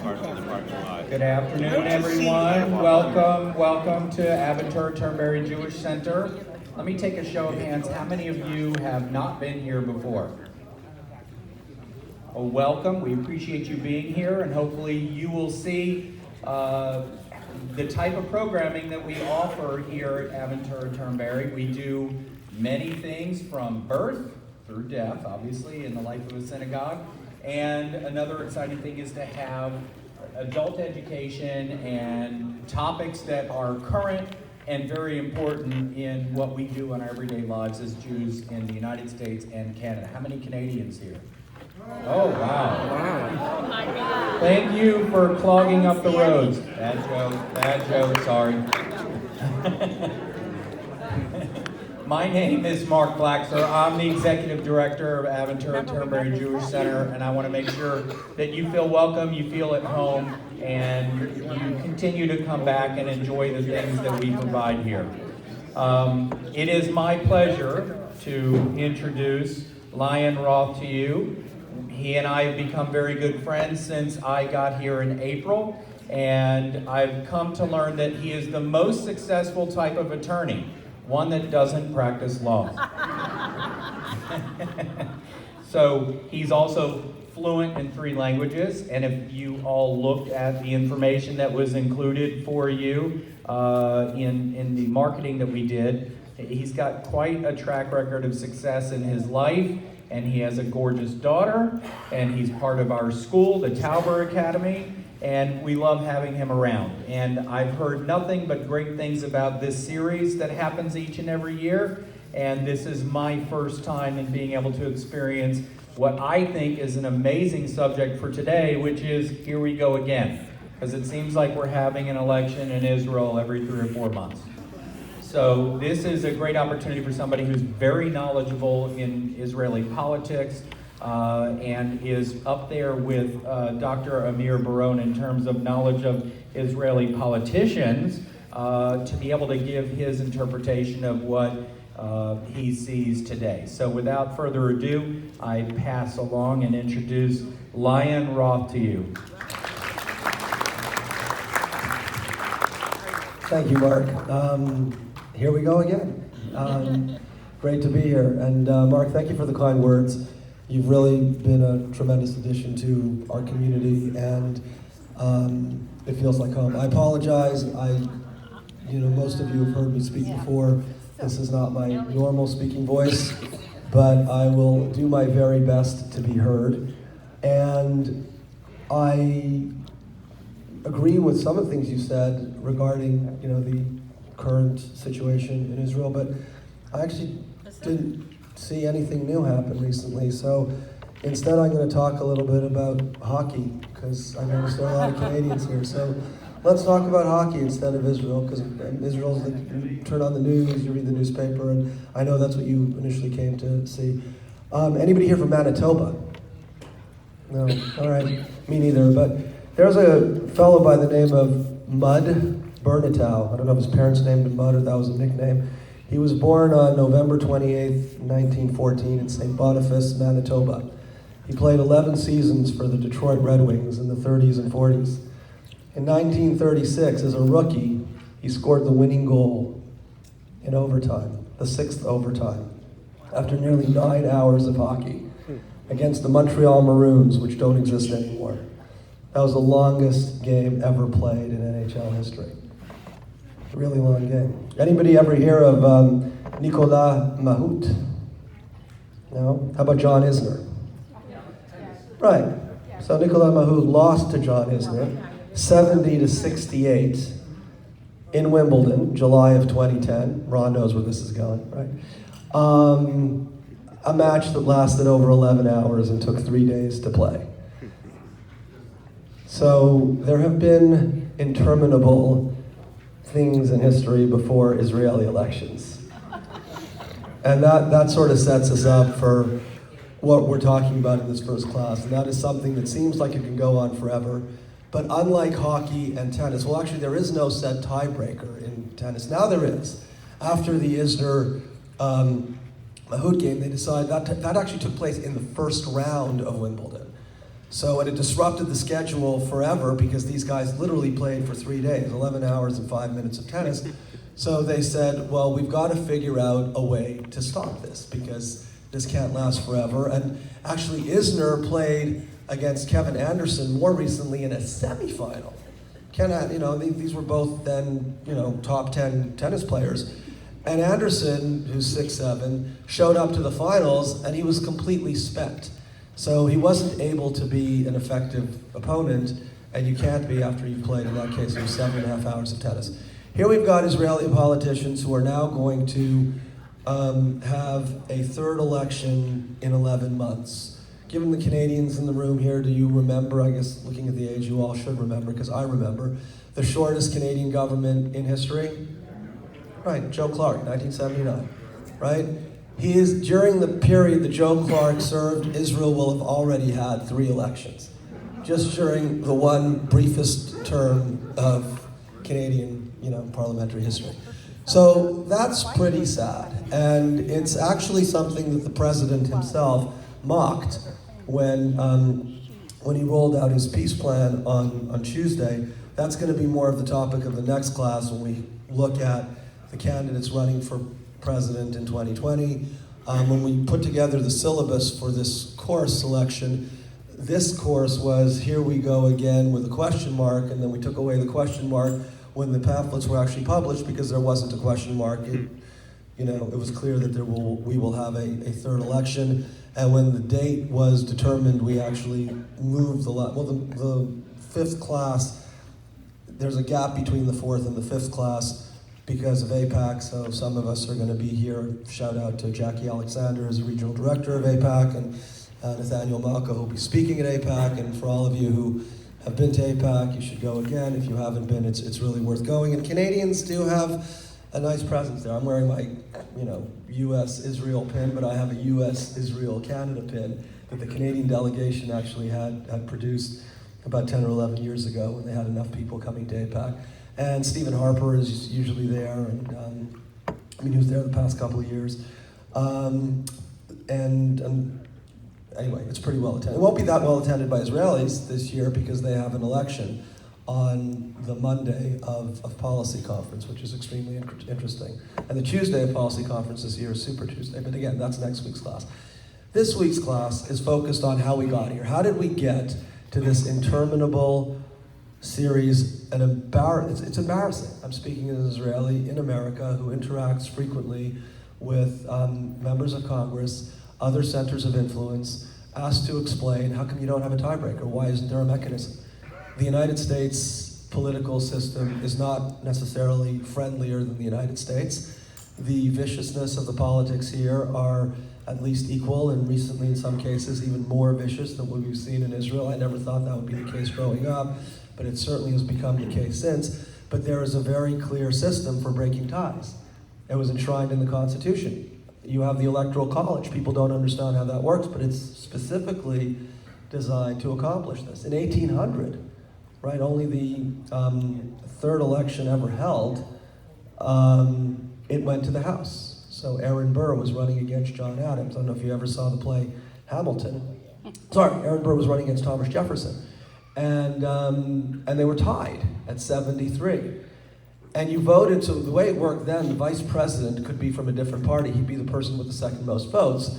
parked in the parking lot. Good afternoon, everyone. Welcome to Aventura Turnberry Jewish Center. Let me take a show of hands. How many of you have not been here before? Well, welcome. We appreciate you being here, and hopefully you will see the type of programming that we offer here at Aventura Turnberry. We do many things from birth through death, obviously, in the life of a synagogue. And another exciting thing is to have adult education and topics that are current and very important in what we do in our everyday lives as Jews in the United States and Canada. How many Canadians here? Oh, wow. Oh my God. Thank you for clogging up the roads. Bad joke, sorry. My name is Mark Blackser. I'm the Executive Director of Aventura Turnberry Jewish Center, and I want to make sure that you feel welcome, you feel at home, and you continue to come back and enjoy the things that we provide here. It is my pleasure to introduce Lyon Roth to you. He and I have become very good friends since I got here in April, and I've come to learn that he is the most successful type of attorney, one that doesn't practice law. So he's also fluent in 3 languages, and if you all looked at the information that was included for you in the marketing that we did, he's got quite a track record of success in his life, and he has a gorgeous daughter, and he's part of our school, the Tauber Academy, and we love having him around. And I've heard nothing but great things about this series that happens each and every year, and this is my first time in being able to experience what I think is an amazing subject for today, which is here we go again, because it seems like we're having an election in Israel every 3 or 4 months. So this is a great opportunity for somebody who's very knowledgeable in Israeli politics, and is up there with Dr. Amir Baron in terms of knowledge of Israeli politicians, to be able to give his interpretation of what he sees today. So without further ado, I pass along and introduce Lyon Roth to you. Thank you, Mark. Here we go again. Great to be here. And Mark, thank you for the kind words. You've really been a tremendous addition to our community, and it feels like home. I apologize. Most of you have heard me speak before. This is not my normal speaking voice, but I will do my very best to be heard. And I agree with some of the things you said regarding, the current situation in Israel, but I actually didn't see anything new happen recently. So instead, I'm going to talk a little bit about hockey, because I noticed there are a lot of Canadians here. So let's talk about hockey instead of Israel, because Israel's you turn on the news, you read the newspaper, and I know that's what you initially came to see. Anybody here from Manitoba? No? All right, me neither. But there's a fellow by the name of Mud Burnatow. I don't know if his parents named him Mud or that was a nickname. He was born on November 28th, 1914 in St. Boniface, Manitoba. He played 11 seasons for the Detroit Red Wings in the 30s and 40s. In 1936, as a rookie, he scored the winning goal in overtime, the 6th overtime, after nearly 9 hours of hockey against the Montreal Maroons, which don't exist anymore. That was the longest game ever played in NHL history. A really long game. Anybody ever hear of Nicolas Mahut? No? How about John Isner? Right. So Nicolas Mahut lost to John Isner 70-68 in Wimbledon, July of 2010. Ron knows where this is going, right? A match that lasted over 11 hours and took 3 days to play. So there have been interminable things in history before Israeli elections. And that sort of sets us up for what we're talking about in this first class. And that is something that seems like it can go on forever. But unlike hockey and tennis, well, actually there is no set tiebreaker in tennis. Now there is. After the Isner Mahut game, they decided that actually took place in the first round of Wimbledon. So, and it disrupted the schedule forever because these guys literally played for 3 days, 11 hours and 5 minutes of tennis. So they said, well, we've got to figure out a way to stop this because this can't last forever. And actually, Isner played against Kevin Anderson more recently in a semifinal. These were both then, top 10 tennis players. And Anderson, who's 6'7", showed up to the finals and he was completely spent. So he wasn't able to be an effective opponent, and you can't be after you've played, in that case, it was 7.5 hours of tennis. Here we've got Israeli politicians who are now going to have a third election in 11 months. Given the Canadians in the room here, do you remember, I guess looking at the age, you all should remember, because I remember, the shortest Canadian government in history? Right, Joe Clark, 1979, right? During the period that Joe Clark served, Israel will have already had 3 elections, just during the one briefest term of Canadian, parliamentary history. So that's pretty sad, and it's actually something that the president himself mocked when he rolled out his peace plan on Tuesday. That's going to be more of the topic of the next class when we look at the candidates running for president in 2020. When we put together the syllabus for this course selection, this course was here we go again with a question mark, and then we took away the question mark when the pamphlets were actually published because there wasn't a question mark. It was clear that we will have a third election, and when the date was determined, we actually moved the fifth class. There's a gap between the fourth and the fifth class because of APAC, so some of us are going to be here. Shout out to Jackie Alexander as the regional director of APAC, and Nathaniel Malka, who will be speaking at APAC. And for all of you who have been to APAC, you should go again. If you haven't been, it's really worth going. And Canadians do have a nice presence there. I'm wearing my, U.S.-Israel pin, but I have a U.S.-Israel-Canada pin that the Canadian delegation actually had produced about 10 or 11 years ago when they had enough people coming to APAC. And Stephen Harper is usually there, and he was there the past couple of years. Anyway, it's pretty well attended. It won't be that well attended by Israelis this year because they have an election on the Monday of policy conference, which is extremely interesting. And the Tuesday of policy conference this year is Super Tuesday, but again, that's next week's class. This week's class is focused on how we got here. How did we get to this interminable series? It's embarrassing. I'm speaking as an Israeli in America who interacts frequently with members of Congress, other centers of influence, asked to explain how come you don't have a tiebreaker? Why isn't there a mechanism? The United States political system is not necessarily friendlier than the United States. The viciousness of the politics here are at least equal, and recently in some cases even more vicious than what we've seen in Israel. I never thought that would be the case growing up, but it certainly has become the case since. But there is a very clear system for breaking ties. It was enshrined in the Constitution. You have the Electoral College. People don't understand how that works, but it's specifically designed to accomplish this. In 1800, right, only the third election ever held, it went to the House. So Aaron Burr was running against John Adams. I don't know if you ever saw the play Hamilton. Sorry, Aaron Burr was running against Thomas Jefferson. And they were tied at 73. And you voted, so the way it worked then, the vice president could be from a different party. He'd be the person with the second most votes.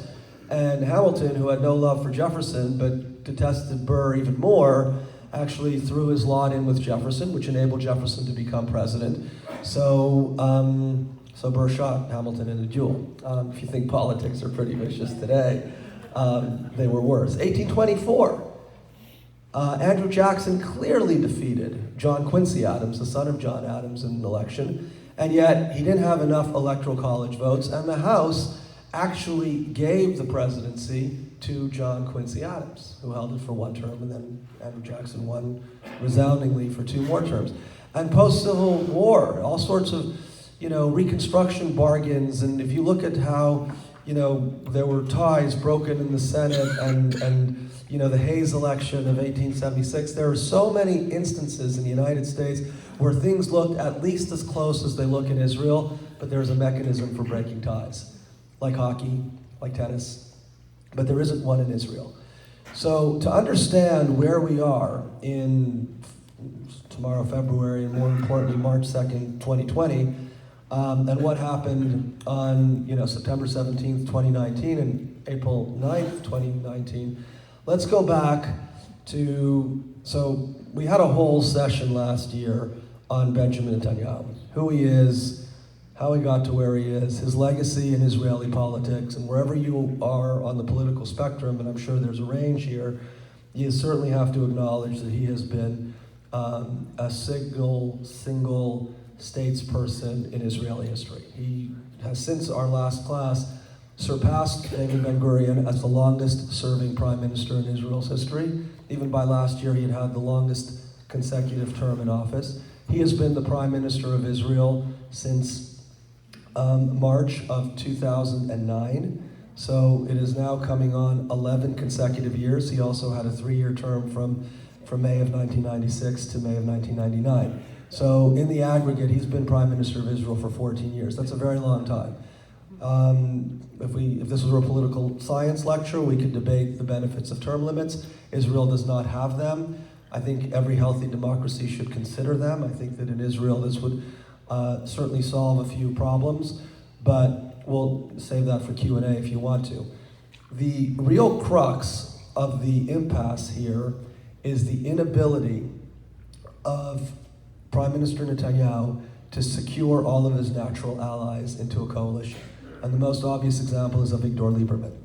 And Hamilton, who had no love for Jefferson, but detested Burr even more, actually threw his lot in with Jefferson, which enabled Jefferson to become president. So Burr shot Hamilton in a duel. If you think politics are pretty vicious today, they were worse. 1824. Andrew Jackson clearly defeated John Quincy Adams, the son of John Adams, in an election, and yet he didn't have enough Electoral College votes, and the House actually gave the presidency to John Quincy Adams, who held it for one term, and then Andrew Jackson won resoundingly for 2 more terms. And post-Civil War, all sorts of, Reconstruction bargains, and if you look at how, there were ties broken in the Senate and the Hayes election of 1876, there are so many instances in the United States where things looked at least as close as they look in Israel, but there's a mechanism for breaking ties, like hockey, like tennis, but there isn't one in Israel. So to understand where we are in tomorrow, February, and more importantly, March 2nd, 2020, and what happened on September 17th, 2019 and April 9th, 2019, let's go back to, so we had a whole session last year on Benjamin Netanyahu, who he is, how he got to where he is, his legacy in Israeli politics, and wherever you are on the political spectrum, and I'm sure there's a range here, you certainly have to acknowledge that he has been a single statesperson in Israeli history. He has, since our last class, surpassed David Ben-Gurion as the longest serving prime minister in Israel's history. Even by last year, he had had the longest consecutive term in office. He has been the prime minister of Israel since March of 2009. So it is now coming on 11 consecutive years. He also had a 3-year term from May of 1996 to May of 1999. So in the aggregate, he's been prime minister of Israel for 14 years. That's a very long time. If this were a political science lecture, we could debate the benefits of term limits. Israel does not have them. I think every healthy democracy should consider them. I think that in Israel this would certainly solve a few problems, but we'll save that for Q&A if you want to. The real crux of the impasse here is the inability of Prime Minister Netanyahu to secure all of his natural allies into a coalition. And the most obvious example is Avigdor Lieberman.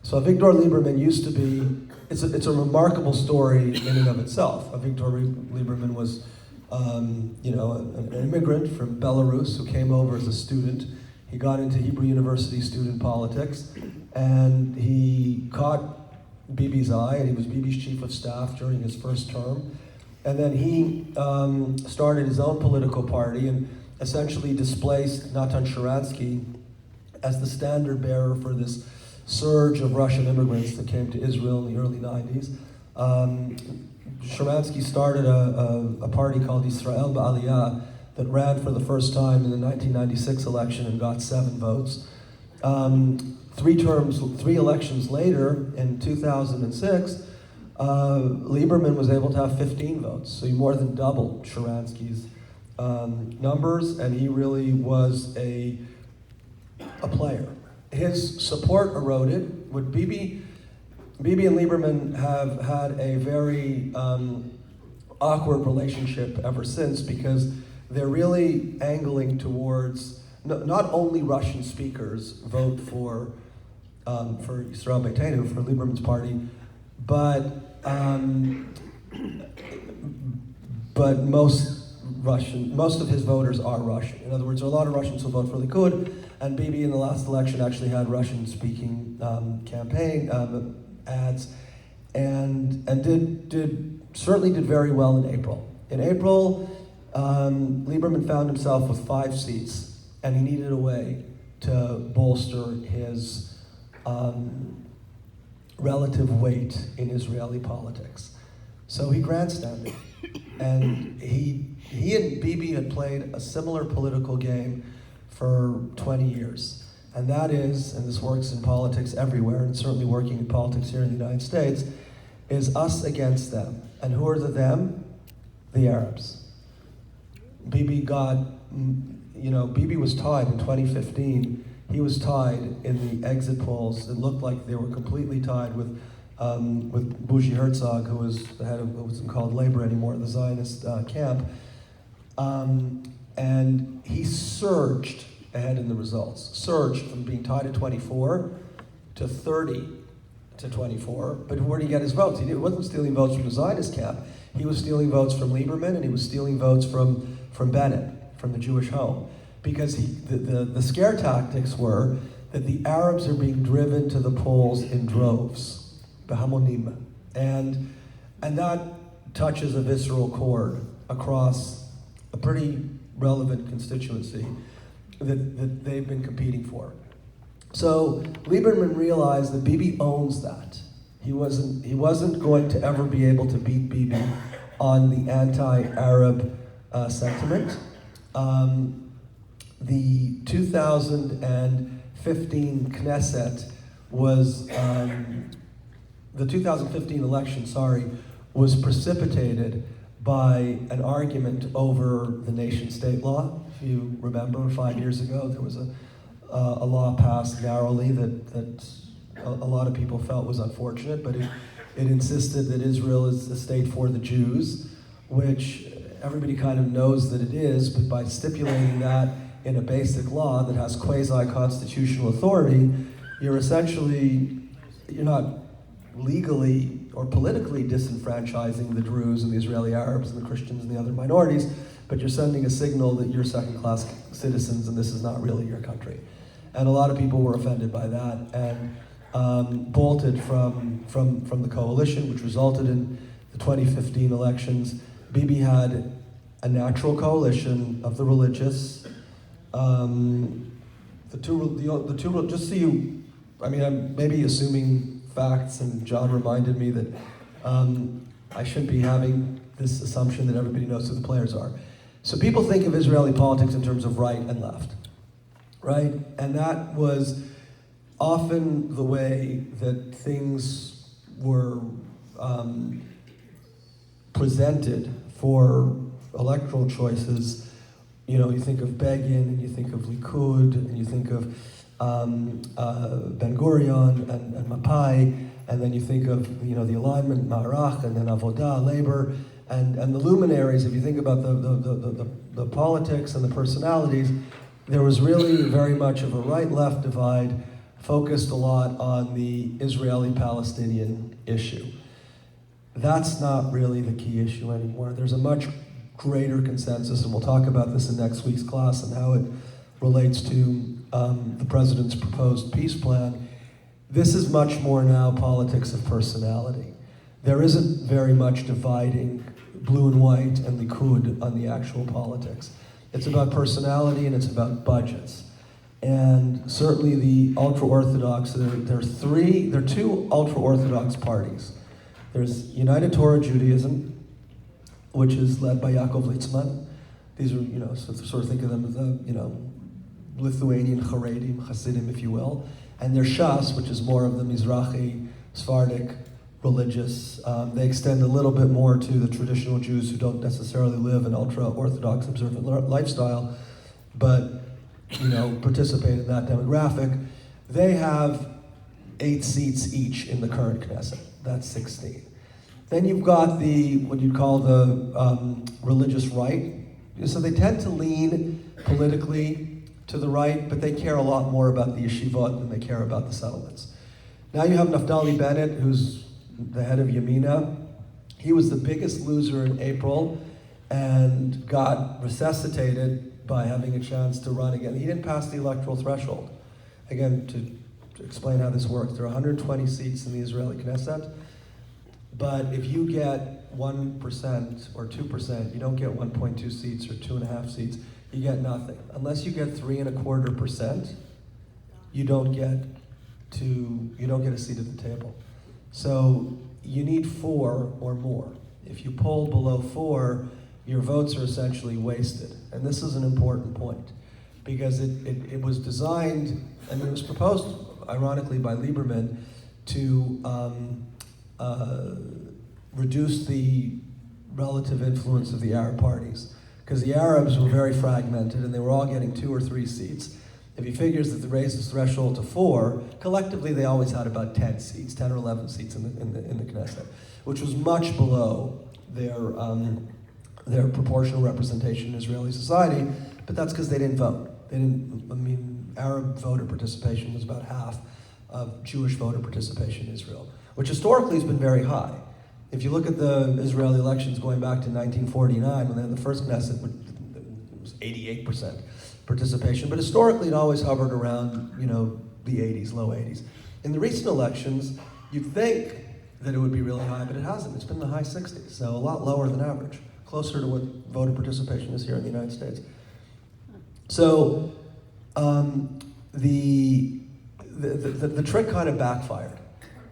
So Avigdor Lieberman used to be, it's a remarkable story in and of itself. Avigdor Lieberman was an immigrant from Belarus who came over as a student. He got into Hebrew University student politics, and he caught Bibi's eye, and he was Bibi's chief of staff during his first term. And then he started his own political party and essentially displaced Natan Sharansky as the standard bearer for this surge of Russian immigrants that came to Israel in the early 90s. Sharansky started a party called Israel Ba'aliyah that ran for the first time in the 1996 election and got 7 votes. 3 elections later, in 2006, Lieberman was able to have 15 votes, so he more than doubled Sharansky's numbers, and he really was a player. His support eroded. What Bibi and Lieberman have had a very awkward relationship ever since, because they're really angling towards not only Russian speakers vote for Yisrael Beitenu, for Lieberman's party, but most of his voters are Russian. In other words, there are a lot of Russians who vote for Likud, and Bibi in the last election actually had Russian-speaking campaign ads, and certainly did very well in April. In April, Lieberman found himself with 5 seats, and he needed a way to bolster his relative weight in Israeli politics. So he grandstanded, and he and Bibi had played a similar political game for 20 years. And that is, and this works in politics everywhere, and certainly working in politics here in the United States, is us against them. And who are the them? The Arabs. Bibi was tied in 2015. He was tied in the exit polls. It looked like they were completely tied with Bougie Herzog, who was the head of what wasn't called Labor anymore, the Zionist camp. And he surged ahead in the results. Surged from being tied at 24 to 30 to 24. But where did he get his votes? He wasn't stealing votes from the Zionist camp. He was stealing votes from Lieberman, and he was stealing votes from Bennett, from the Jewish Home. Because the scare tactics were that the Arabs are being driven to the polls in droves, behamonim, and that touches a visceral chord across a pretty relevant constituency that they've been competing for. So Lieberman realized that Bibi owns that. He wasn't going to ever be able to beat Bibi on the anti-Arab sentiment. The 2015 Knesset was the 2015 election, was precipitated by an argument over the nation-state law. If you remember, 5 years ago, there was a law passed narrowly that a lot of people felt was unfortunate, but it insisted that Israel is a state for the Jews, which everybody kind of knows that it is, but by stipulating that in a basic law that has quasi-constitutional authority, you're not legally or politically disenfranchising the Druze and the Israeli Arabs and the Christians and the other minorities, but you're sending a signal that you're second-class citizens and this is not really your country. And a lot of people were offended by that and bolted from the coalition, which resulted in the 2015 elections. Bibi had a natural coalition of the religious. Just so you, I'm maybe assuming facts, and John reminded me that I shouldn't be having this assumption that everybody knows who the players are. So people think of Israeli politics in terms of right and left, right? And that was often the way that things were presented for electoral choices. You know, you think of Begin, and you think of Likud, and you think of Ben Gurion and Mapai, and then you think of the alignment, Ma'arach, and then Avodah, labor, and the luminaries. If you think about the politics and the personalities, there was really very much of a right-left divide, focused a lot on the Israeli-Palestinian issue. That's not really the key issue anymore. There's a much greater consensus, and we'll talk about this in next week's class and how it relates to the president's proposed peace plan. This is much more now politics of personality. There isn't very much dividing blue and white and Likud on the actual politics. It's about personality and it's about budgets. And certainly the ultra-Orthodox, there are two ultra-Orthodox parties. There's United Torah Judaism, which is led by Yaakov Litzman. These are, sort of think of them as Lithuanian Haredim, Hasidim, if you will. And there's Shas, which is more of the Mizrahi, Sephardic, religious. They extend a little bit more to the traditional Jews who don't necessarily live an ultra-Orthodox observant lifestyle, but participate in that demographic. They have 8 seats each in the current Knesset. That's 16. Then you've got what you'd call the religious right. So they tend to lean politically to the right, but they care a lot more about the yeshivot than they care about the settlements. Now you have Naftali Bennett, who's the head of Yamina. He was the biggest loser in April and got resuscitated by having a chance to run again. He didn't pass the electoral threshold. Again, to explain how this works, there are 120 seats in the Israeli Knesset. But if you get 1% or 2%, you don't get 1.2 seats or 2.5 seats. You get nothing. Unless you get 3.25%, you don't get a seat at the table. So you need 4 or more. If you poll below 4, your votes are essentially wasted. And this is an important point because it was designed, and it was proposed, ironically, by Lieberman to reduce the relative influence of the Arab parties. Because the Arabs were very fragmented and they were all getting 2 or 3 seats. If he figures that they raised this threshold to 4, collectively they always had about 10 seats, 10 or 11 seats in the Knesset, which was much below their proportional representation in Israeli society, but that's because they didn't vote. Arab voter participation was about half of Jewish voter participation in Israel, which historically has been very high. If you look at the Israeli elections going back to 1949, when they had the first Knesset, it was 88% participation, but historically it always hovered around, the 80s, low 80s. In the recent elections, you'd think that it would be really high, but it hasn't. It's been in the high 60s, so a lot lower than average, closer to what voter participation is here in the United States. So the trick kind of backfired.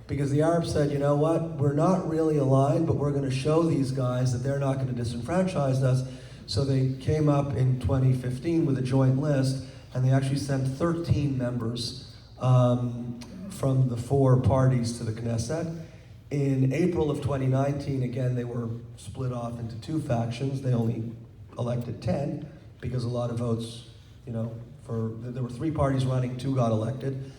Because the Arabs said, you know what, we're not really aligned, but we're going to show these guys that they're not going to disenfranchise us. So they came up in 2015 with a joint list, and they actually sent 13 members from the 4 parties to the Knesset. In April of 2019, again, they were split off into two factions. They only elected 10 because a lot of votes, there were 3 parties running, 2 got elected.